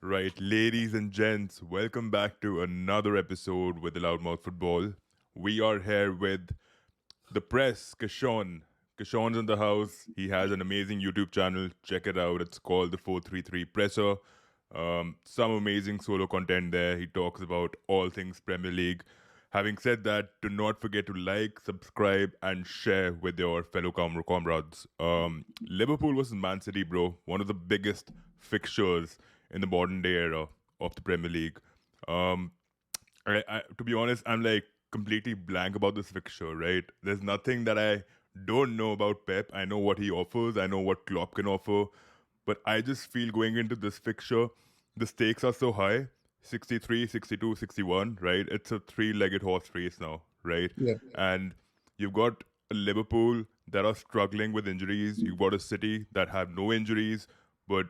Right, ladies and gents, welcome back to another episode with the Loudmouth Football. We are here with the press, Kishon. Kishon's in the house. He has an amazing YouTube channel. Check it out. It's called the 433 Presser. Some amazing solo content there. He talks about all things Premier League. Having said that, do not forget to like, subscribe, and share with your fellow comrades. Liverpool versus Man City, bro. One of the biggest fixtures in the modern day era of the Premier League. Um, to be honest, I'm like completely blank about this fixture, right? There's nothing that I don't know about Pep. I know what he offers, I know what Klopp can offer, but I just feel going into this fixture, the stakes are so high. 63, 62, 61, right? It's a three-legged horse race now, right? Yeah. And you've got a Liverpool that are struggling with injuries. You've got a City that have no injuries, but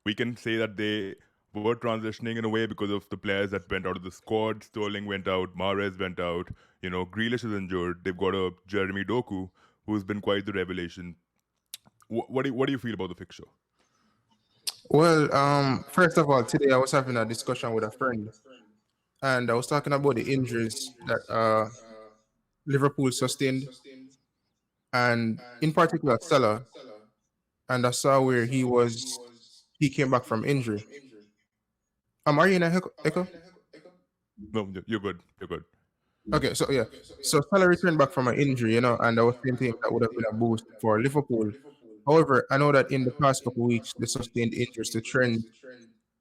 we can say that they were transitioning in a way because of the players that went out of the squad. Sterling went out, Mahrez went out. Grealish is injured. They've got a Jeremy Doku who's been quite the revelation. What do you feel about the fixture? Well, first of all, today I was having a discussion with a friend, and I was talking about the injuries that Liverpool sustained, and in particular Salah. And I saw where he came back from injury. Are you in a echo? No, you're good. You're good. Okay, so yeah, so Salah returned back from an injury, and I was thinking that would have been a boost for Liverpool. However, I know that in the past couple of weeks they sustained injuries to Trent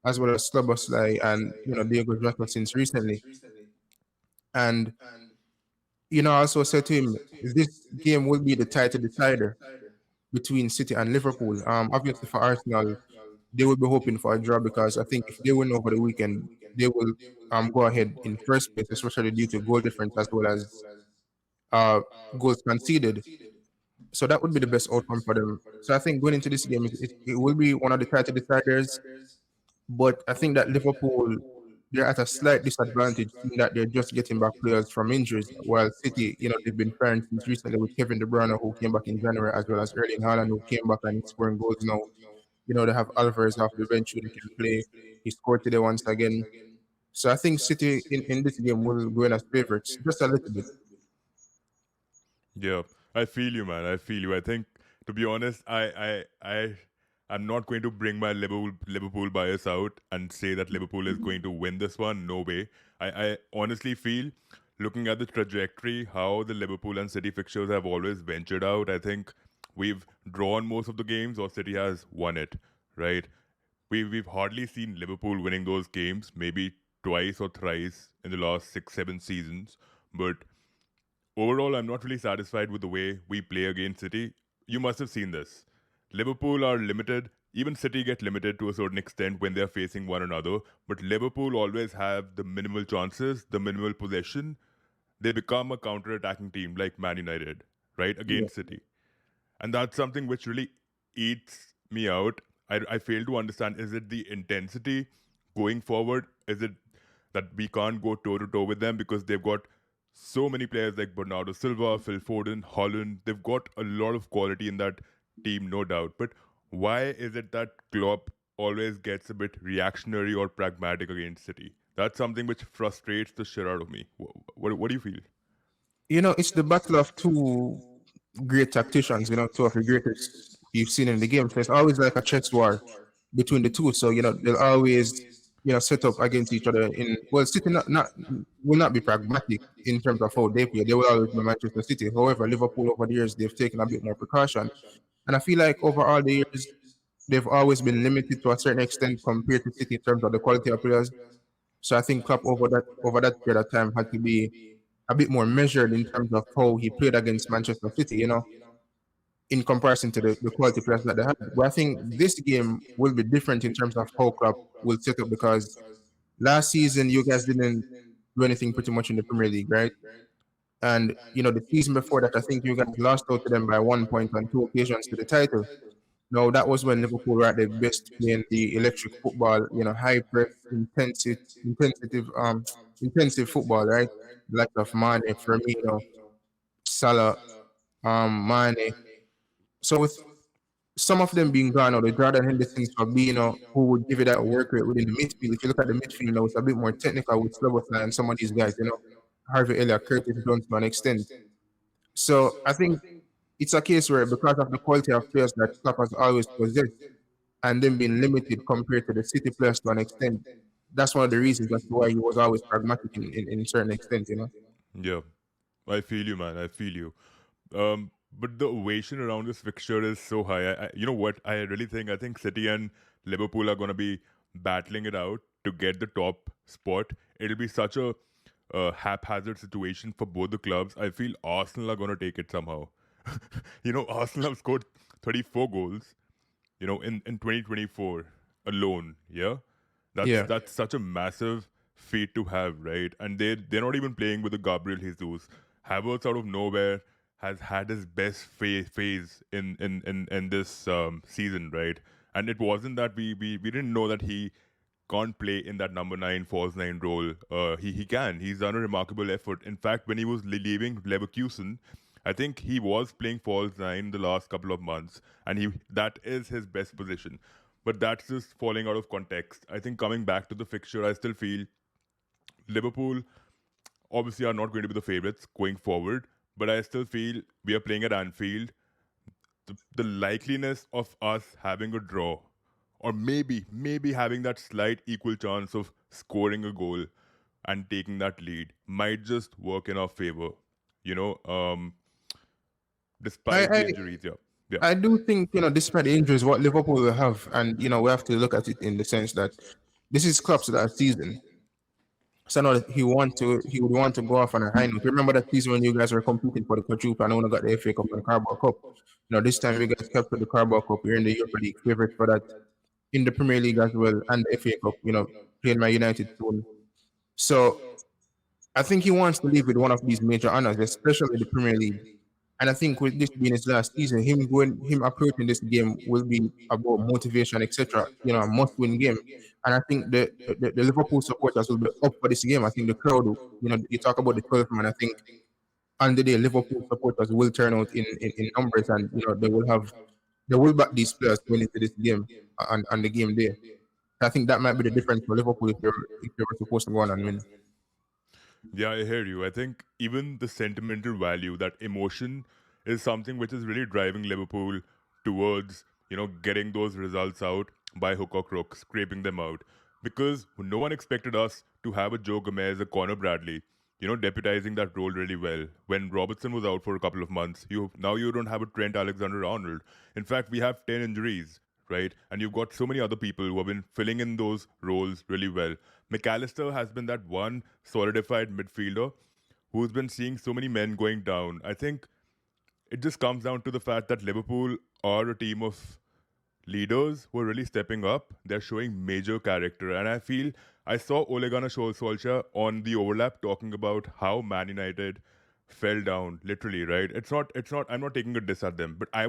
as well as Slabbersley and Diego Jota since recently. And I also said to him, this game will be the title decider between City and Liverpool. Obviously for Arsenal, they will be hoping for a draw because I think if they win over the weekend, they will go ahead in first place, especially due to goal difference as well as uh, goals conceded. So that would be the best outcome for them. So I think going into this game, it will be one of the title deciders. But I think that Liverpool, they're at a slight disadvantage in that they're just getting back players from injuries, while City, they've been firing since recently with Kevin De Bruyne, who came back in January, as well as Erling Haaland, who came back and is scoring goals now. They have Alvarez off the bench who they can play. He scored today once again. So I think City in this game will go in as favorites, just a little bit. Yeah, I feel you, man. I feel you. I think, to be honest, I'm not going to bring my Liverpool bias out and say that Liverpool is going to win this one. No way. I honestly feel, looking at the trajectory, how the Liverpool and City fixtures have always ventured out. I think we've drawn most of the games, or City has won it. Right? We've hardly seen Liverpool winning those games. Maybe twice or thrice in the last 6, 7 seasons, but overall, I'm not really satisfied with the way we play against City. You must have seen this. Liverpool are limited. Even City get limited to a certain extent when they're facing one another. But Liverpool always have the minimal chances, the minimal possession. They become a counter-attacking team like Man United, right, Yeah. against City. And that's something which really eats me out. I fail to understand, is it the intensity going forward? Is it that we can't go toe to toe with them because they've got so many players like Bernardo Silva, Phil Foden, Holland? They've got a lot of quality in that team, no doubt. But why is it that Klopp always gets a bit reactionary or pragmatic against City? That's something which frustrates the shit out of me. What do you feel? It's the battle of two great tacticians, two of the greatest you've seen in the game. So it's always like a chess war between the two. So, they'll always, set up against each other well, City not will not be pragmatic in terms of how they play. They will always be Manchester City. However, Liverpool over the years they've taken a bit more precaution. And I feel like over all the years they've always been limited to a certain extent compared to City in terms of the quality of players. So I think Klopp over that period of time had to be a bit more measured in terms of how he played against Manchester City, in comparison to the quality players that they had. But I think this game will be different in terms of how Klopp will set up because last season you guys didn't do anything pretty much in the Premier League, right? And the season before that, I think you guys lost out to them by 1 point on two occasions to the title. No, that was when Liverpool were at their best playing the electric football, high press, intensive football, right? Like of Mane, Firmino, Salah, Mane. So with some of them being gone, or the Jordan Hendersons for being, who would give you that work rate within the midfield. If you look at the midfield now, it's a bit more technical with Slobodan and some of these guys, Harvey Elliott, Curtis Jones to an extent. So I think it's a case where, because of the quality of players that Klopp has always possessed, and them being limited compared to the City players to an extent, that's one of the reasons as to why he was always pragmatic in certain extent. Yeah, I feel you, man. I feel you. But the ovation around this fixture is so high. You know what? I think City and Liverpool are going to be battling it out to get the top spot. It'll be such a haphazard situation for both the clubs. I feel Arsenal are going to take it somehow. Arsenal have scored 34 goals, in 2024 alone. Yeah, that's Yeah. that's such a massive feat to have, right? And they're not even playing with the Gabriel Jesus. Havertz out of nowhere has had his best phase in this season, right? And it wasn't that we didn't know that he can't play in that number nine, false nine role. He can. He's done a remarkable effort. In fact, when he was leaving Leverkusen, I think he was playing false nine the last couple of months, and he that is his best position. But that's just falling out of context. I think coming back to the fixture, I still feel Liverpool obviously are not going to be the favorites going forward. But I still feel we are playing at Anfield. The likeliness of us having a draw, or maybe having that slight equal chance of scoring a goal and taking that lead, might just work in our favor. You know, um, I, despite I the injuries. Yeah, yeah, I do think, despite the injuries, what Liverpool will have, and we have to look at it in the sense that this is Klopp's last season. So I know that he would want to go off on a high note. Remember that season when you guys were competing for the quadruple and only got the FA Cup and the Carabao Cup. This time you guys kept to the Carabao Cup. You're in the Europa League, favorite for that in the Premier League as well, and the FA Cup. Playing Man United soon. So I think he wants to leave with one of these major honors, especially the Premier League. And I think with this being his last season, him approaching this game will be about motivation, etc. A must-win game. And I think the Liverpool supporters will be up for this game. I think the crowd, you talk about the 12 man. I think on the day Liverpool supporters will turn out in numbers, and they will back these players going into this game on the game day. I think that might be the difference for Liverpool if they were supposed to go on and win. yeah. I hear you. I think even the sentimental value, that emotion, is something which is really driving Liverpool towards getting those results out by hook or crook, scraping them out. Because no one expected us to have a Joe Gomez, a Conor Bradley, deputizing that role really well. When Robertson was out for a couple of months, you don't have a Trent Alexander-Arnold. In fact, we have 10 injuries, right? And you've got so many other people who have been filling in those roles really well. McAllister has been that one solidified midfielder who's been seeing so many men going down. I think it just comes down to the fact that Liverpool are a team of leaders who are really stepping up. They're showing major character. And I feel I saw Ole Gunnar Solskjaer on the overlap talking about how Man United fell down, literally, right? I'm not taking a diss at them, but I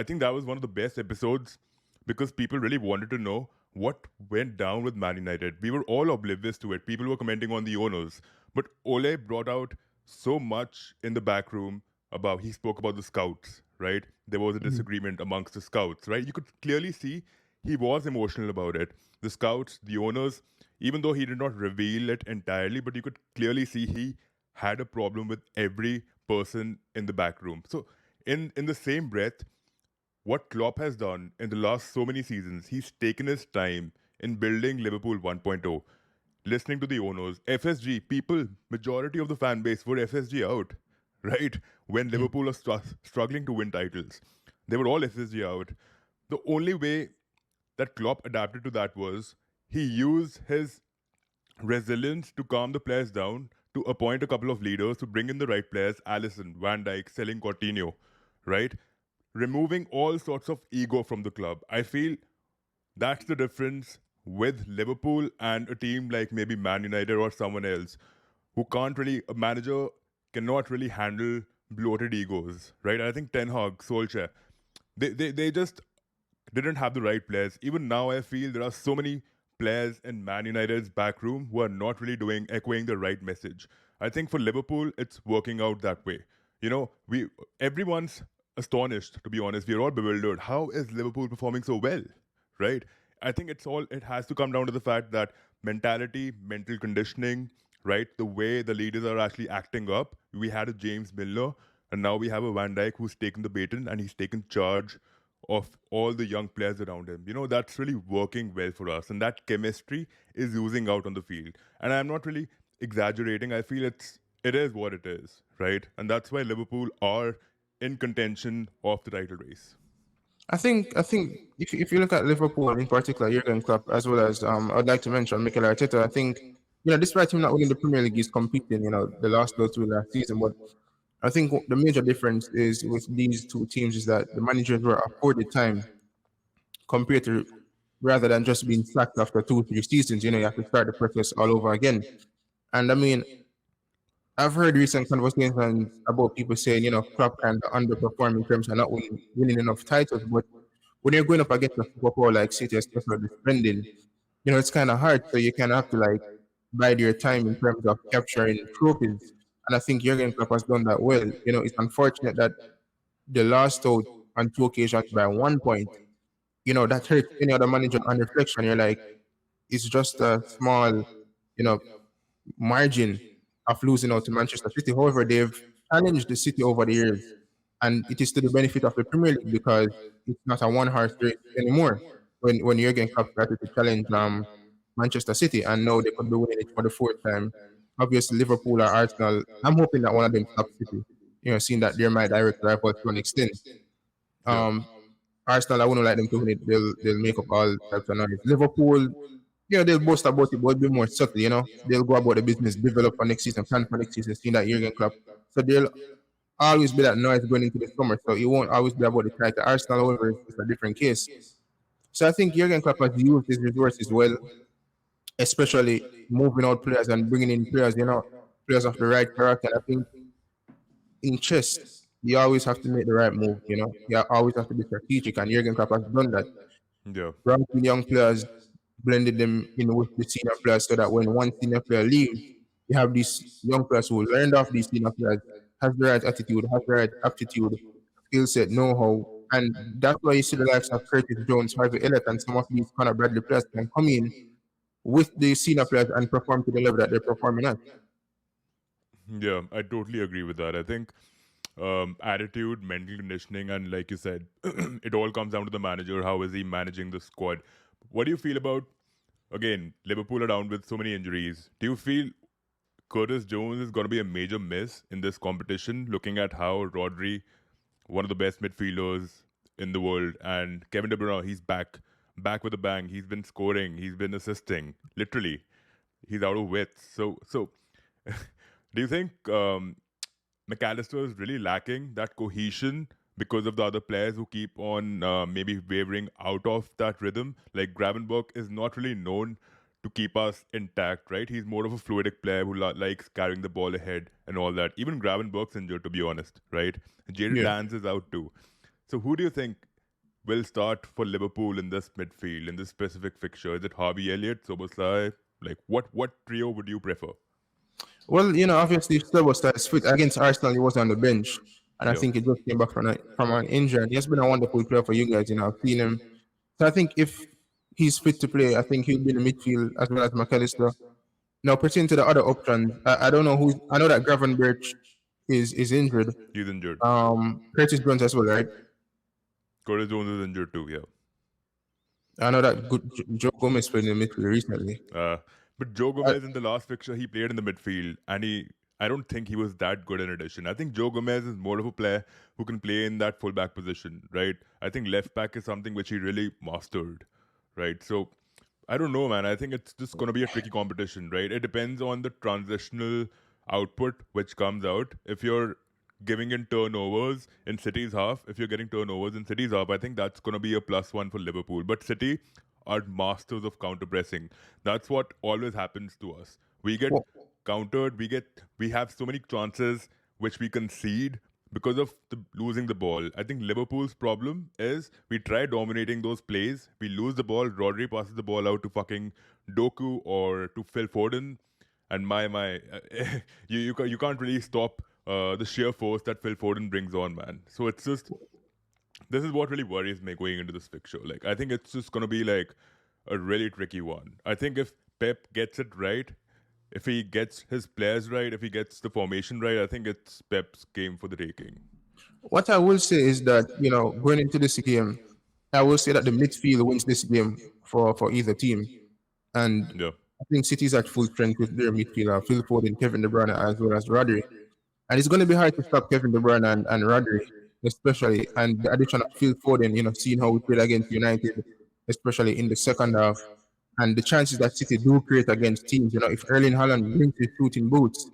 think that was one of the best episodes because people really wanted to know what went down with Man United. We were all oblivious to it. People were commenting on the owners. But Ole brought out so much in the back room he spoke about the scouts, right? There was a Mhm. disagreement amongst the scouts, right? You could clearly see he was emotional about it. The scouts, the owners, even though he did not reveal it entirely, but you could clearly see he had a problem with every person in the back room. So in the same breath, what Klopp has done in the last so many seasons, he's taken his time in building Liverpool 1.0, listening to the owners, FSG, people, majority of the fan base were FSG out, right? When Mm. Liverpool was struggling to win titles, they were all FSG out. The only way that Klopp adapted to that was he used his resilience to calm the players down, to appoint a couple of leaders, to bring in the right players, Allison, Van Dijk, selling Coutinho, right? Removing all sorts of ego from the club. I feel that's the difference with Liverpool and a team like maybe Man United or someone else a manager cannot really handle bloated egos, right? I think Ten Hag, Solskjaer, they just didn't have the right players. Even now, I feel there are so many players in Man United's back room who are not really echoing the right message. I think for Liverpool, it's working out that way. We everyone's astonished, to be honest. We are all bewildered. How is Liverpool performing so well? Right? I think it has to come down to the fact that mentality, mental conditioning, right? The way the leaders are actually acting up. We had a James Milner, and now we have a Van Dijk who's taken the baton and he's taken charge of all the young players around him. That's really working well for us, and that chemistry is oozing out on the field. And I'm not really exaggerating. I feel it is what it is, right? And that's why Liverpool are in contention of the title race. I think if you look at Liverpool in particular, Jurgen Klopp, as well as I'd like to mention Mikel Arteta. I think despite him not winning the Premier League, he's competing. The last those two last season, but I think the major difference is with these two teams is that the managers were afforded time compared to rather than just being sacked after 2 3 seasons. You have to start the process all over again. And I mean, I've heard recent conversations about people saying, Klopp kind of underperform in terms of not winning enough titles. But when you're going up against a superpower like City, especially the spending, it's kind of hard. So you kind of have to like bide your time in terms of capturing trophies. And I think Jurgen Klopp has done that well. It's unfortunate that they lost out on 2 occasions by 1 point. That hurts any other manager on reflection. You're like, it's just a small, you know, margin of losing out to Manchester City. However, they've challenged the City over the years, and it is to the benefit of the Premier League because it's not a one-horse race anymore. When Jurgen Klopp started to challenge Manchester City, and now they could be winning it for the fourth time. Obviously, Liverpool or Arsenal. I'm hoping that one of them stops City. Seeing that they're my direct rivals to an extent. Yeah. Um, Arsenal, I wouldn't like them to win it. They'll make up all types of noise. Liverpool, they'll boast about it, but be more subtle. They'll go about the business, develop for next season, plan for next season, seeing that Jurgen Klopp. So they'll always be that noise going into the summer. So it won't always be about the title. Arsenal, however, is a different case. So I think Jurgen Klopp has used his resources well, especially moving out players and bringing in players, players of the right character. And I think in chess, you always have to make the right move. You always have to be strategic, and Jurgen Klopp has done that. Yeah. Brought in young players, blended them in with the senior players so that when one senior player leaves, you have these young players who learned off these senior players, has the right attitude, has the right aptitude, skill set, know how. And that's why you see the likes of Curtis Jones, Harvey Elliott, and some of these kind of Bradley players can come in with the senior players and perform to the level that they're performing at. Yeah, I totally agree with that. I think attitude, mental conditioning, and like you said, it all comes down to the manager. How is he managing the squad? What do you feel about, again, Liverpool are down with so many injuries? Do you feel Curtis Jones is going to be a major miss in this competition, looking at how Rodri, one of the best midfielders in the world, and Kevin De Bruyne, he's back with a bang. He's been scoring, he's been assisting. Literally, he's out of width. So, do you think McAllister is really lacking that cohesion because of the other players who keep on maybe wavering out of that rhythm? Like Gravenberch is not really known to keep us intact, right? He's more of a fluidic player who likes carrying the ball ahead and all that. Even Gravenberch's injured, to be honest, right? Jaden Yeah. Dance is out too. So who do you think will start for Liverpool in this midfield, in this specific fixture? Is it Harvey Elliott, Soboslai? Like what trio would you prefer? Well, obviously, Slobostar is fit against Arsenal. He was on the bench, and I Yeah. think he just came back from an injury. And he has been a wonderful player for you guys. I've seen him. So I think if he's fit to play, I think he'll be in the midfield as well as McAllister. Now, pertaining to the other options, I don't know who. I know that Gravenberch is injured. He's injured. Curtis Jones as well, right? Curtis Jones is injured too, yeah. I know that Joe Gomez played in the midfield recently. Uh, but Joe I, Gomez in the last fixture, he played in the midfield, and I don't think he was that good in addition. I think Joe Gomez is more of a player who can play in that fullback position, right? I think left back is something which he really mastered, right? So I don't know, man. I think it's just going to be a tricky competition, right? It depends on the transitional output which comes out. If you're giving in turnovers in City's half, if you're getting turnovers in City's half, I think that's going to be a +1 for Liverpool. But City are masters of counter pressing. That's what always happens to us. We get well, countered. We have so many chances which we concede because of losing the ball. I think Liverpool's problem is we try dominating those plays, we lose the ball. Rodri passes the ball out to fucking Doku or to Phil Foden, and my you can't really stop the sheer force that Phil Foden brings on, man. So it's just this is what really worries me going into this fixture. Like I think it's just gonna be like a really tricky one. I think if Pep gets it right, if he gets his players right, if he gets the formation right, I think it's Pep's game for the taking. What I will say is that, going into this game, I will say that the midfield wins this game for either team. And Yeah, I think City's at full strength with their midfielder, Phil Foden, Kevin De Bruyne, as well as Rodri. And it's going to be hard to stop Kevin De Bruyne and Rodri, especially. And the addition of Phil Foden, seeing how we played against United, especially in the second half. And the chances that City do create against teams, if Erling Haaland brings his shooting boots,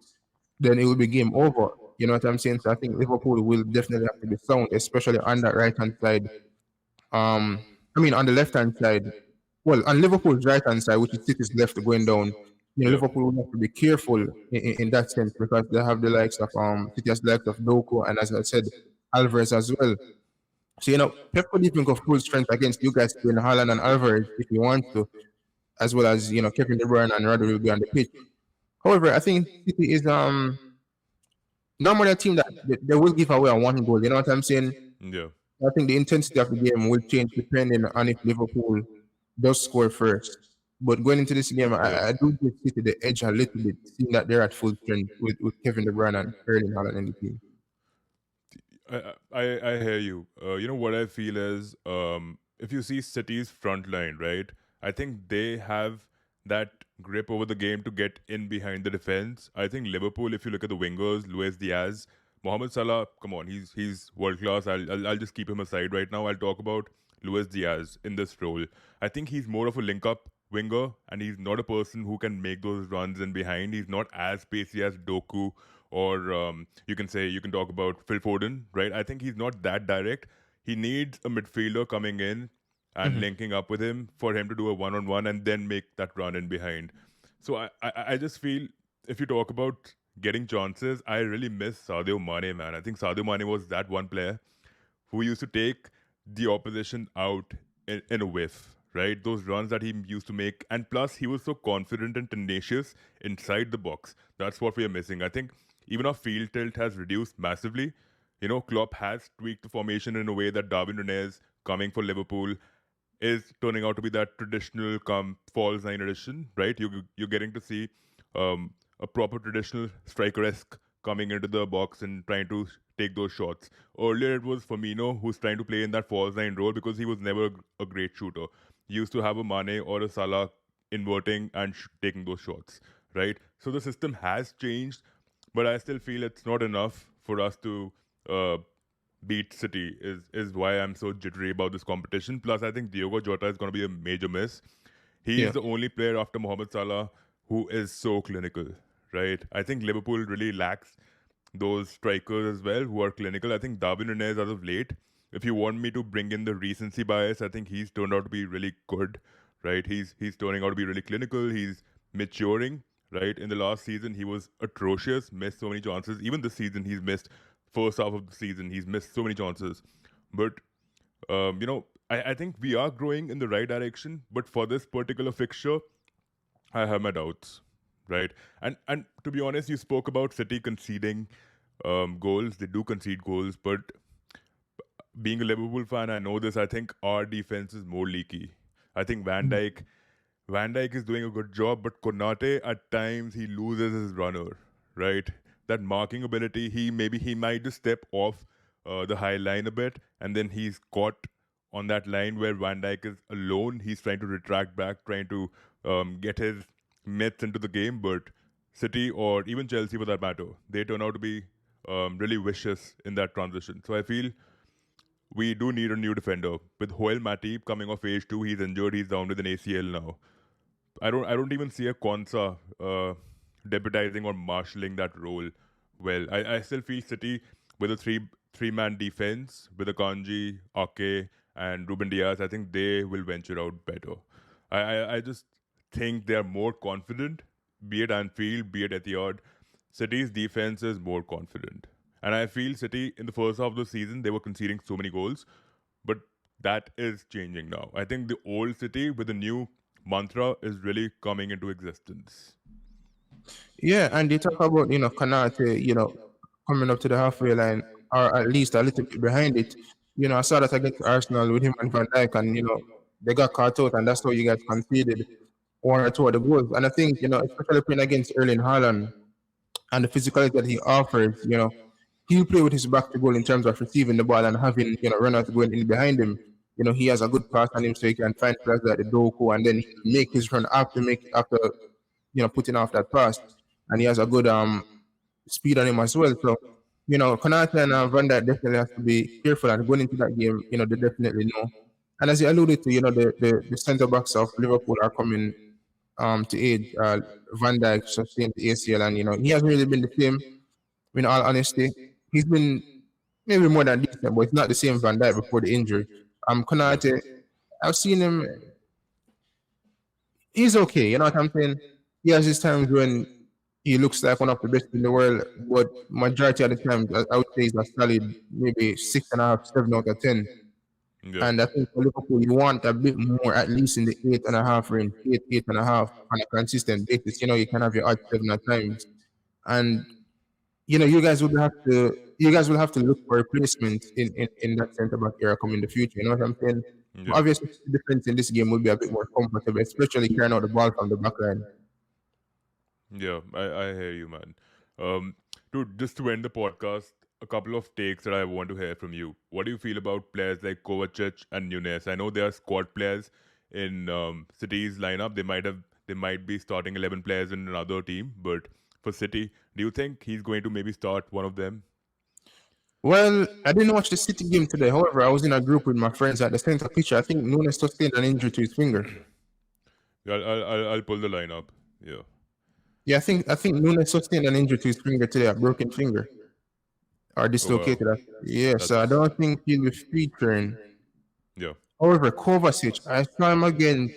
then it will be game over. You know what I'm saying? So I think Liverpool will definitely have to be sound, especially on that right hand side. Um, I mean, on the left hand side, well, on Liverpool's right hand side, which is City's left going down, yeah, Liverpool will have to be careful in that sense because they have the likes of City has the likes of Doku and, as I said, Alvarez as well. So Pep could even go full strength against you guys in Haaland and Alvarez if he wants to, as well as Kevin De Bruyne and Rodri will be on the pitch. However, I think City is normally a team that they will give away a one goal. You know what I'm saying? yeah. I think the intensity of the game will change depending on if Liverpool does score first. But going into this game, Yeah. I do give City the edge a little bit, seeing that they're at full strength with Kevin De Bruyne and Erling Haaland in the team. I hear you. You know what I feel is if you see City's front line, right? I think they have that grip over the game to get in behind the defense. I think Liverpool, if you look at the wingers, Luis Diaz, Mohamed Salah, come on, he's world class. I'll just keep him aside right now. I'll talk about Luis Diaz in this role. I think he's more of a link up winger, and he's not a person who can make those runs in behind. He's not as pacey as Doku or you can talk about Phil Foden, right? I think he's not that direct. He needs a midfielder coming in and Mhm. linking up with him for him to do a one-on-one and then make that run in behind. So I just feel if you talk about getting chances, I really miss Sadio Mane, man. I think Sadio Mane was that one player who used to take the opposition out in a whiff, right? Those runs that he used to make. And plus, he was so confident and tenacious inside the box. That's what we are missing. I think even our field tilt has reduced massively. You know, Klopp has tweaked the formation in a way that Darwin Nunez coming for Liverpool is turning out to be that traditional come falls nine edition, right? You're getting to see a proper traditional striker-esque coming into the box and trying to take those shots. Earlier, it was Firmino who's trying to play in that false nine role because he was never a great shooter. He used to have a Mane or a Salah inverting and taking those shots, right? So the system has changed, but I still feel it's not enough for us to uh, beat City is why I'm so jittery about this competition. Plus, I think Diogo Jota is going to be a major miss. He's Yeah. the only player after Mohamed Salah who is so clinical, right? I think Liverpool really lacks those strikers as well who are clinical. I think Darwin Nunez as of late, if you want me to bring in the recency bias, I think he's turned out to be really good, right? He's turning out to be really clinical. He's maturing, right? In the last season, he was atrocious, missed so many chances. Even this season, he's missed first half of the season. He's missed so many chances. But I think we are growing in the right direction. But for this particular fixture, I have my doubts, right? And to be honest, you spoke about City conceding goals. They do concede goals, but being a Liverpool fan, I know this. I think our defense is more leaky. I think Van Dijk is doing a good job, but Konate at times he loses his runner, right? That marking ability, he might just step off the high line a bit, and then he's caught on that line where Van Dijk is alone. He's trying to retract back, trying to get his myths into the game, but City or even Chelsea for that matter, they turn out to be really vicious in that transition. So I feel we do need a new defender. With Joel Matip coming off age 2, he's injured, he's down with an ACL now. I don't even see a Konsa deputizing or marshalling that role well. I still feel City with a three man defense with Akanji, Ake, and Ruben Diaz. I think they will venture out better. I just think they are more confident, be it Anfield, be it Etihad. City's defense is more confident. And I feel City in the first half of the season they were conceding so many goals, but that is changing now. I think the old City with the new mantra is really coming into existence. Yeah, and they talk about Kanate, coming up to the halfway line, or at least a little bit behind it. I saw that against Arsenal with him and Van Dijk, and they got caught out, and that's how you guys conceded one or two of the goals. And I think especially playing against Erling Haaland and the physicality that he offers, he'll play with his back to goal in terms of receiving the ball and having runners going in behind him. He has a good pass on him, so he can find players like the Doku, and then he make his run after putting off that pass, and he has a good speed on him as well. So Konate and Van Dijk definitely has to be careful, and going into that game, they definitely know. And as you alluded to, the centre backs of Liverpool are coming to aid. Van Dijk sustained the ACL, and he hasn't really been the same. In all honesty, he's been maybe more than decent, but it's not the same Van Dijk before the injury. Yeah. Konate, I've seen him. He's okay. You know what I'm saying? He has his times when he looks like one of the best in the world, but majority of the times, I would say he's a solid maybe 6.5, 7 out of 10. Yeah. And I think for Liverpool, you want a bit more, at least in the 8.5 range, 8.5 on a consistent basis. You can have your odd 7 at times. And you guys will have to look for replacements in that centre back area coming in the future. You know what I'm saying? But Yeah. obviously, the defense in this game will be a bit more comfortable, especially carrying out the ball from the back line. Yeah, I hear you, man. Um, Dude, just to end the podcast, a couple of takes that I want to hear from you. What do you feel about players like Kovacic and Nunes? I know they are squad players in City's lineup. They might be starting 11 players in another team, but for City, do you think he's going to maybe start one of them? Well, I didn't watch the City game today. However, I was in a group with my friends at the center picture. I think Nunes sustained an injury to his finger. Yeah, I'll pull the line up. Yeah. Yeah, I think Nunes sustained an injury to his finger today, a broken finger or Oh wow, dislocated. Yeah, so I that's don't think he'll be featuring. yeah. However, Kovacic, I saw him again.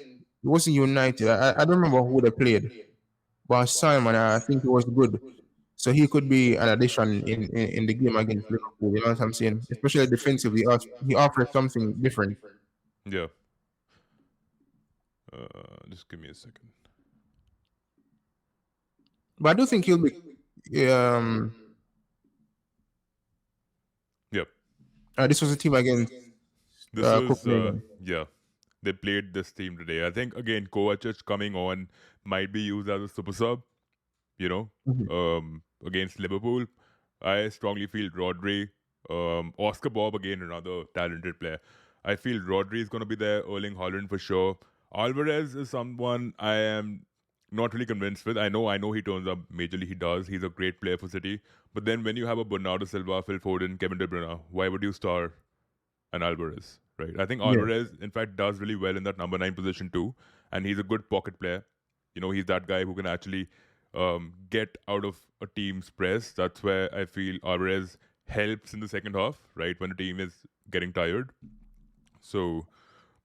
It wasn't United. I don't remember who they played, but I saw him and I think he was good. So he could be an addition in the game against Liverpool. You know what I'm saying? Especially defensively, he offers something different. Yeah. Just give me a second. But I do think he'll be. Yep. This was a team against This was Copenhagen. yeah. They played this team today. I think again Kovacic coming on might be used as a super sub, you know, Mhm. against Liverpool. I strongly feel Rodri, Oscar Bob again, another talented player. I feel Rodri is going to be there, Erling Haaland for sure. Alvarez is someone I am not really convinced with. I know he turns up majorly. He does. He's a great player for City. But then when you have a Bernardo Silva, Phil Foden, Kevin De Bruyne, why would you star an Alvarez? Right. I think Yeah. Alvarez, in fact, does really well in that number 9 position too, and he's a good pocket player. He's that guy who can actually get out of a team's press. That's where I feel Alvarez helps in the second half, right, when the team is getting tired. So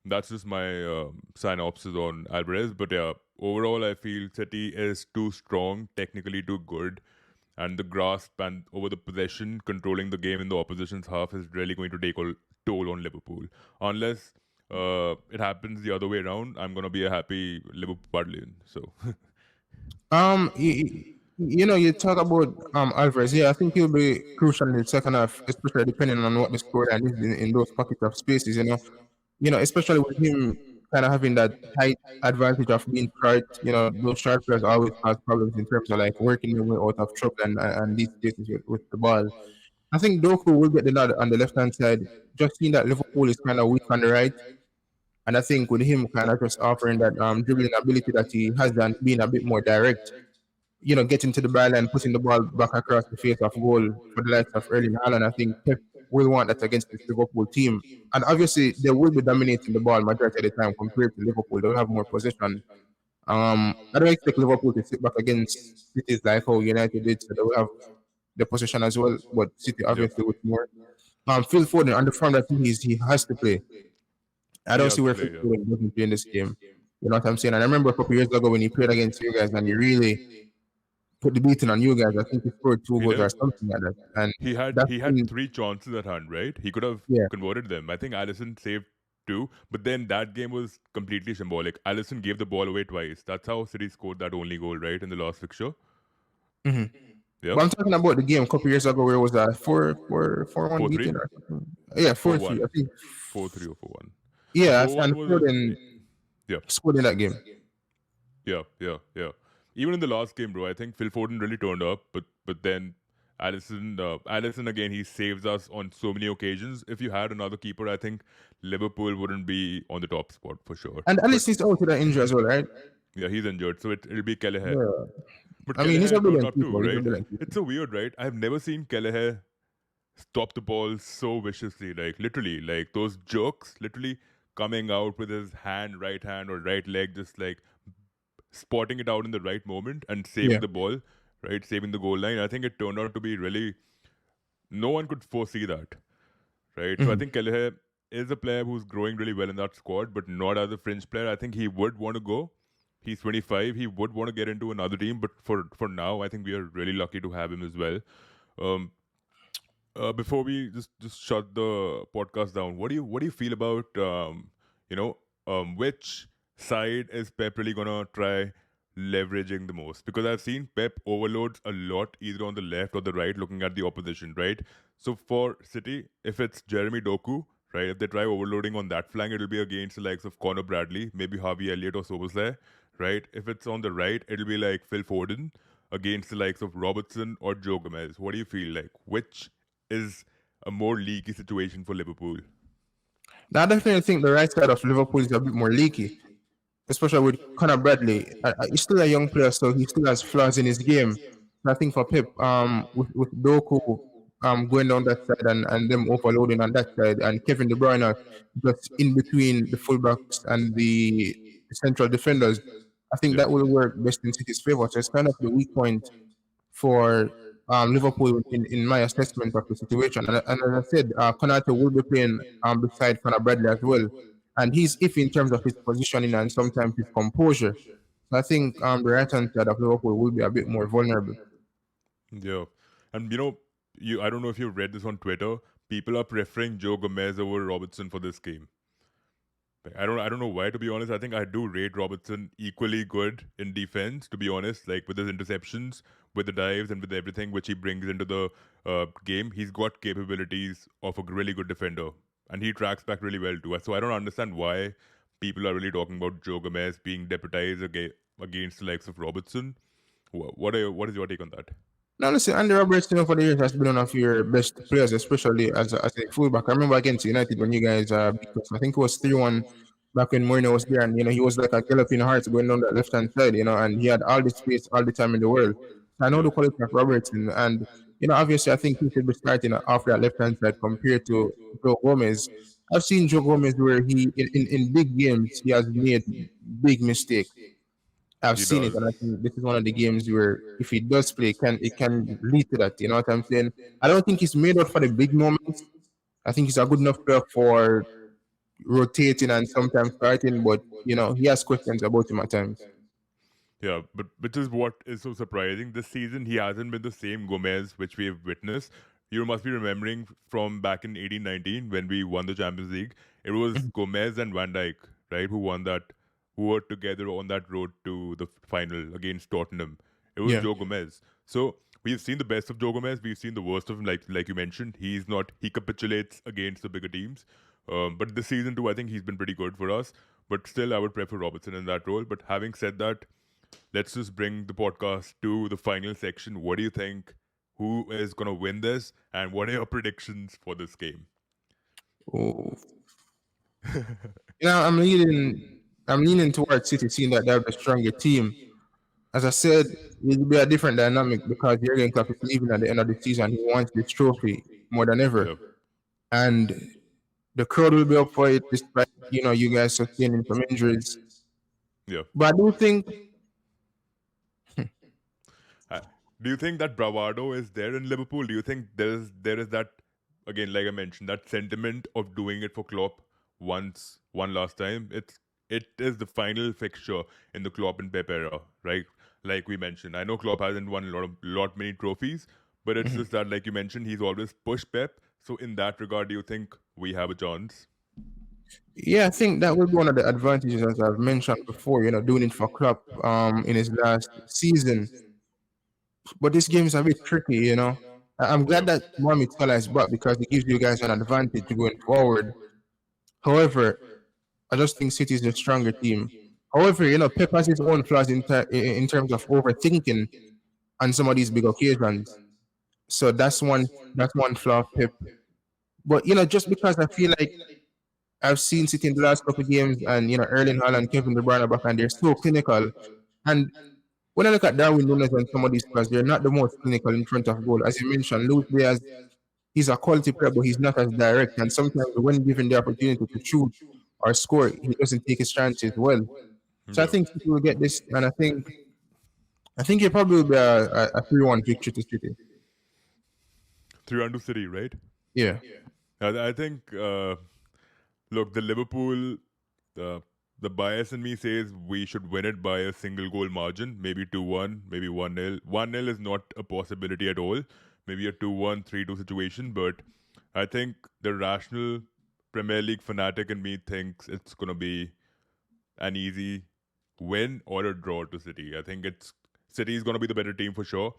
that's just my synopsis on Alvarez. But yeah, overall, I feel City is too strong, technically too good, and the grasp and over the possession, controlling the game in the opposition's half is really going to take a toll on Liverpool. Unless it happens the other way around, I'm gonna be a happy Liverpool Padlian. So You talk about Alvarez. Yeah, I think he'll be crucial in the second half, especially depending on what the scoreline is in those pockets of spaces. Especially with him kind of having that height advantage of being short. Those short players always cause problems in terms of like working their way out of trouble and these cases with the ball. I think Doku will get the nod on the left hand side. Just seeing that Liverpool is kind of weak on the right, and I think with him kind of just offering that dribbling ability that he has and being a bit more direct, getting to the ball and putting the ball back across the face of goal for the likes of Erling Haaland. I think Pep will want that against this Liverpool team. And obviously, they will be dominating the ball majority of the time compared to Liverpool. They'll have more possession. I don't expect Liverpool to sit back against cities like how United did, so they will have the possession as well. But City yep, obviously with more. Phil Foden, on the form that he has to play. I he don't has see to where play. Phil Yeah, Foden doesn't play in this game. You know what I'm saying? And I remember a couple of years ago when he played against you guys and he really put the beating on you guys. I think he scored two he goals or did. something like that. And He had that's he had been, three chances at hand, right? He could have yeah. converted them. I think Allison saved two, but then that game was completely symbolic. Allison gave the ball away twice. That's how City scored that only goal, right, in the last fixture. Mhm. But I'm talking about the game a couple years ago where it was a 4-1 4 3, beating or something. Yeah, 4-3. 4-1, I think. 4-3 or 4-1. The Yeah, 4-1 and was Foden yeah, scored in that game. yeah. Even in the last game, bro, I think Phil Foden really turned up, but then Allison again, he saves us on so many occasions. If you had another keeper, I think Liverpool wouldn't be on the top spot for sure. And But Alisson is out with that injury as well, right? yeah, he's injured, so it'll be Kelleher. Yeah. But I mean, he's a Kelleher turned brilliant up too, keeper. He's a right? brilliant keeper. It's so weird, right? I've never seen Kelleher stop the ball so viciously, like literally, like those jerks, literally coming out with his right hand or right leg, just like spotting it out in the right moment and saving Yeah. the ball, right? Saving the goal line. I think it turned out to be really, no one could foresee that, right? So I Mhm. think Kelleher is a player who's growing really well in that squad, but not as a fringe player. I think he would want to go. He's 25. He would want to get into another team, but for now, I think we are really lucky to have him as well. Um, before we just shut the podcast down, what do you feel about you know which side is Pep really gonna try leveraging the most? Because I've seen Pep overloads a lot either on the left or the right, looking at the opposition, right? So for City, if it's Jeremy Doku, right, if they try overloading on that flank, it'll be against the likes of Conor Bradley, maybe Harvey Elliott or Soboslai, right? If it's on the right, it'll be like Phil Foden against the likes of Robertson or Joe Gomez. What do you feel like? Which is a more leaky situation for Liverpool? Now, I definitely think the right side of Liverpool is a bit more leaky, especially with Conor Bradley. He's still a young player, so he still has flaws in his game. And I think for Pep, with Doku going down that side and them overloading on that side, and Kevin De Bruyne just in between the fullbacks and the central defenders, I think Yeah. that will work best in City's favor. So it's kind of the weak point for Liverpool in my assessment of the situation. And as I said, Konate will be playing beside Conor Bradley as well. And he's iffy in terms of his positioning and sometimes his composure. So I think the right hand side of Liverpool will be a bit more vulnerable. Yeah. And I don't know if you've read this on Twitter. People are preferring Joe Gomez over Robertson for this game. Like, I don't know why, to be honest. I think I do rate Robertson equally good in defense, to be honest. Like with his interceptions, with the dives, and with everything which he brings into the game, he's got capabilities of a really good defender, and he tracks back really well too. So I don't understand why people are really talking about Joe Gomez being deputized against the likes of Robertson. What is your take on that? Now, listen, Andy Robertson over the years has been one of your best players, especially as a fullback. I remember against United when you guys beat us. I think it was 3-1 back when Mourinho was there, and he was like a galloping horse going down that left hand side, and he had all the space, all the time in the world. I know Yeah. the quality of Robertson, and obviously, I think he should be starting off that left hand side compared to Joe Gomez. I've seen Joe Gomez where in big games he has made big mistakes. I've He seen it, does. and I think this is one of the games where if he does play, it can lead to that. You know what I'm saying? I don't think he's made out for the big moments. I think he's a good enough player for rotating and sometimes starting, but he has questions about him at times. Yeah, but which is what is so surprising. This season, he hasn't been the same Gomez which we have witnessed. You must be remembering from back in 18-19 when we won the Champions League. It was Mhm. Gomez and Van Dijk, right, who were together on that road to the final against Tottenham. It was Yeah. Joe Gomez. So we've seen the best of Joe Gomez. We've seen the worst of him, like you mentioned. He capitulates against the bigger teams. But this season too, I think he's been pretty good for us. But still, I would prefer Robertson in that role. But having said that, let's just bring the podcast to the final section. What do you think? Who is going to win this? And what are your predictions for this game? Oh. I'm leaning towards City, seeing that they have a stronger team. As I said, it will be a different dynamic because Jurgen Klopp is leaving at the end of the season. He wants this trophy more than ever, Yeah, and the crowd will be up for it, despite you guys sustaining some injuries. yeah. But I do think, Uh, do you think that bravado is there in Liverpool? Do you think there is that, again, like I mentioned, that sentiment of doing it for Klopp one last time? It is the final fixture in the Klopp and Pep era, right? Like we mentioned, I know Klopp hasn't won lot many trophies, but it's just that, like you mentioned, he's always pushed Pep. So in that regard, do you think we have a chance? yeah, I think that will be one of the advantages, as I've mentioned before. Doing it for Klopp in his last season. But this game is a bit tricky, you know. I'm glad that Mohamed Salah is back because it gives you guys an advantage going forward. However, I just think City is the stronger team. However, you know, Pep has his own flaws in terms of overthinking on some of these big occasions. So that's one flaw of Pep. But you know, just because I feel like I've seen City in the last couple of games, and you know, Erling Haaland, Kevin De Bruyne are back, and they're so clinical. And when I look at Darwin Nunes and some of these players, they're not the most clinical in front of goal. As you mentioned, Luis Diaz, he's a quality player, but he's not as direct. And sometimes when given the opportunity to shoot or score, he doesn't take his chances well. So I Yeah. think City will get this, and I think it probably will be a 3-1 victory to City. 3 to City, right? Yeah. I think, look, the Liverpool, the the bias in me says we should win it by a single goal margin, maybe 2-1, maybe 1-0. 1-0 is not a possibility at all. Maybe a 2-1, 3-2 situation, but I think the rational Premier League fanatic in me thinks it's going to be an easy win or a draw to City. I think it's City is going to be the better team for sure.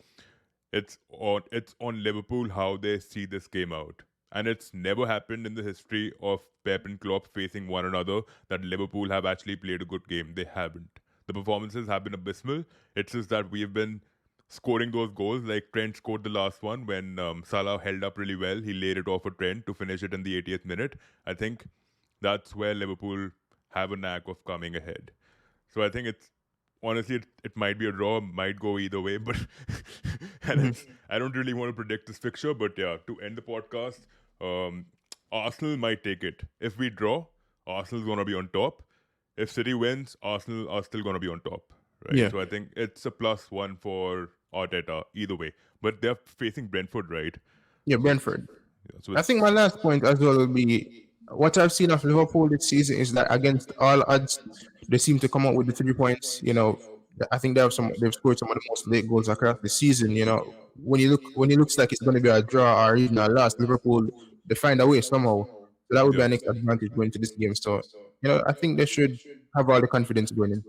It's on Liverpool how they see this game out. And it's never happened in the history of Pep and Klopp facing one another that Liverpool have actually played a good game. They haven't. The performances have been abysmal. It's just that we've been scoring those goals. Like Trent scored the last one when Salah held up really well. He laid it off for Trent to finish it in the 80th minute. I think that's where Liverpool have a knack of coming ahead. So I think it's honestly it might be a draw, might go either way, but and Mhm. I don't really want to predict this fixture, but yeah, to end the podcast, um, Arsenal might take it. If we draw, Arsenal's gonna be on top. If City wins, Arsenal are still gonna be on top, right? Yeah. So I think it's a +1 for Arteta either way. But they're facing Brentford, right? Yeah, So it's Brentford. yeah, so I it's think my last point as well will be what I've seen of Liverpool this season is that against all odds, they seem to come out with the 3 points. You know, I think they've scored some of the most late goals across the season. You know, when it looks like it's going to be a draw or even a loss, Liverpool they find a way somehow. So that would be yeah, an extra advantage going to this game. So you know, I think they should have all the confidence going in.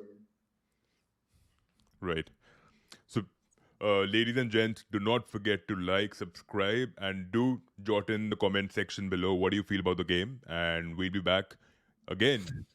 right. So, ladies and gents, do not forget to like, subscribe, and do jot in the comment section below what do you feel about the game. And we'll be back again